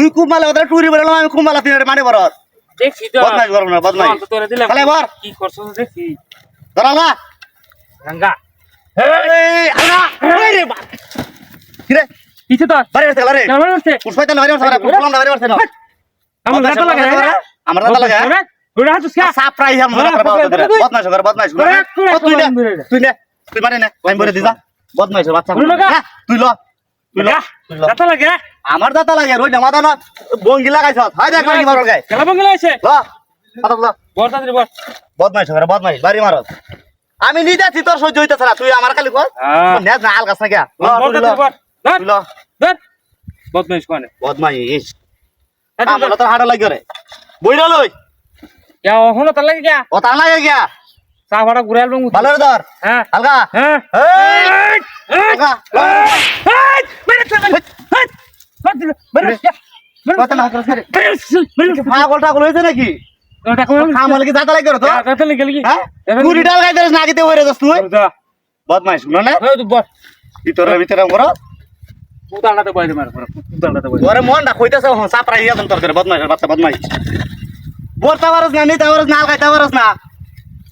তুই খুব মালা ওদের টুরি বেরোলাম আমি খুব মালা তুই মানে বরত দেখছি তো বদমাইশ করব না বদমাইশ তো তোরে দিলাম খালে বর কি করছস দেখছি ধরালা গঙ্গা এই আনা ওই রে বাপ কি রে কিছু তো বাড়ি আসতে রে কেমন হচ্ছে পুষ্পাইতে বাড়ি আসতে রে পুষ্পাম বাড়ি আসতে না আমার দাঁত লাগে আমার দাঁত লাগে ঘুরে হাতুস কা সাপ্রাই হাম মনে করে বদমাইশ কর বদমাইশ কর তুই মানে না আমি বলে দিছা বদমাইশ বাচ্চা তুই ল দাঁত লাগে আমার দাঁত লাগে রই না মাথা না বঙ্গি লাগাইছ হাই দেখ বাড়ি মারল গায় খেলা বঙ্গলা আছে ল কথা বল বড় তাড়াতাড়ি বল বদমাইশ করে বদমাইশ বাড়ি মার আমি নিজে আছি তোর সহ্য হইতেছ না তুই আমার খালি কর নেজ না আলগাছ না কে বড় তাড়াতাড়ি বল ল ধর বদমাইশ কোনে বদমাইশ আমার তো হাড় লাগে রে বইরা লই কে হলো তার লাগে কে ও তা লাগে কে চা ভাড়া ঘুরে আলবো ভালো রে ধর হ্যাঁ হালকা হ্যাঁ এই হালকা কত না করছ রে পাগল টাগল হইছে নাকি খামাল কি দাঁত লাগে তো দাঁত লাগে কি হ্যাঁ কুড়ি টাকা গাই দেস না কিতে ওরে দস তুই বদমাইশ শুনো না ওই তো বল ভিতরে ভিতরে করো উদালটাতে বইতে মার উদালটাতে বই ওরে মনটা কইতাছে হ্যাঁ সাপরা ইয়া তোর করে বদমাইশ বাচ্চা বদমাইশ বলতা পারস না নিতে পারস না গাইতে পারস না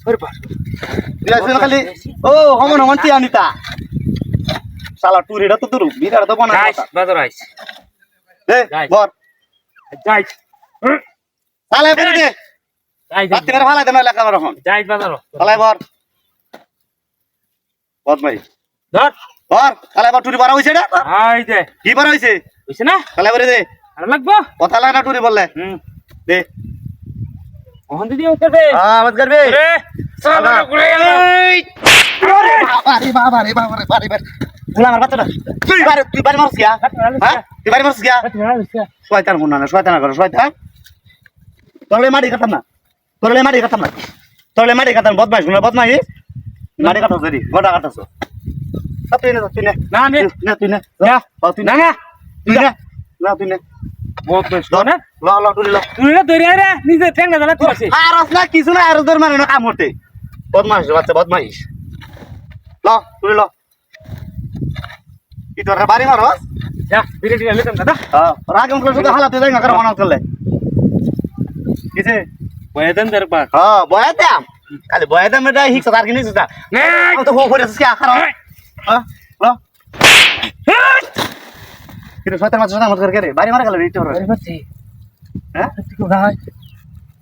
ওরে বাস তুই খালি ও হমন হমন তি আনিতা শালা টুরিটা তো দুরু বিরাট তো বানা গাইস বাজার আইস দে বর যাইস শালা বেরে দে যাইস বাতি করে ফালাই দে না লেখা বড় হন যাইস বাজার শালা বর বদমাইশ ধর বর শালা বর টুরি বাড়া হইছে রে আই দে কি বাড়া হইছে বুঝছ না শালা বেরে দে আর লাগবো কথা লাগা টুরি বললে দে ওহন দিদি উঠতে মত করবে রে সালা ঘুরে গেল আরে বাবা রে বাবা রে বাড়ি বাড়ি বুলা আমার বাচ্চাটা তুই বাড়ি মারছিস গিয়া হ্যাঁ তুই বাড়ি মারছিস গিয়া শয়তান কোন না শয়তান করে শয়তান তোরলে মাটি কাটাম না তোরলে মাটি কাটাম না তোরলে মাটি কাটাম বদমাইশ না বদমাইশ মাটি কাটাছ রে গোটা কাটাছ তুই না না নে না তুই না না তুই না না না তুই না না তুই না বহুত বেশ না ল ল তুই ল তুই না দরিয়া রে নিজে ঠ্যাং না জানা তুই আর না কিছু না আর তোর মানে না কাম করতে বদমাইশ বাচ্চা বদমাইশ ল তুই ল কি তোর বাড়ি মারস যা বিরেটি গেলে কেন দাদা হ্যাঁ রাগম করে শুধু হালাতে যাই না করে মনে করলে কিছে বয়দান দরবার হ্যাঁ বয়াতাম খালি বয়াতাম এটা হিক্স আর কিনিস না আমি তো হো করে আসছি আখার হ্যাঁ ল কিন্তু শয়তান মাছ শয়তান মাছ করে রে বাড়ি মারা গেল রিটো রে পাচ্ছি হ্যাঁ তুই কো ভাই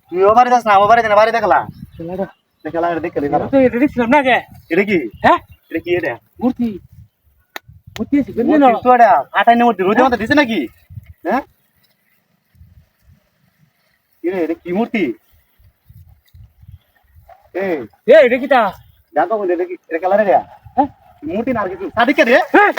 তুই ও বাড়ি যাস না ও বাড়ি না বাড়ি দেখলা দেখলা দেখলি না তুই এটা দেখছিলাম না কে এটা কি হ্যাঁ এটা কি এটা মূর্তি মূর্তি আছে মূর্তি তো এটা আটাই মূর্তি রোদে মধ্যে দিছে নাকি হ্যাঁ কি রে এটা কি মূর্তি এই এ এটা কিটা দেখো এটা কি এটা কালারে রে হ্যাঁ মূর্তি না আর কিছু সাদিকে রে হ্যাঁ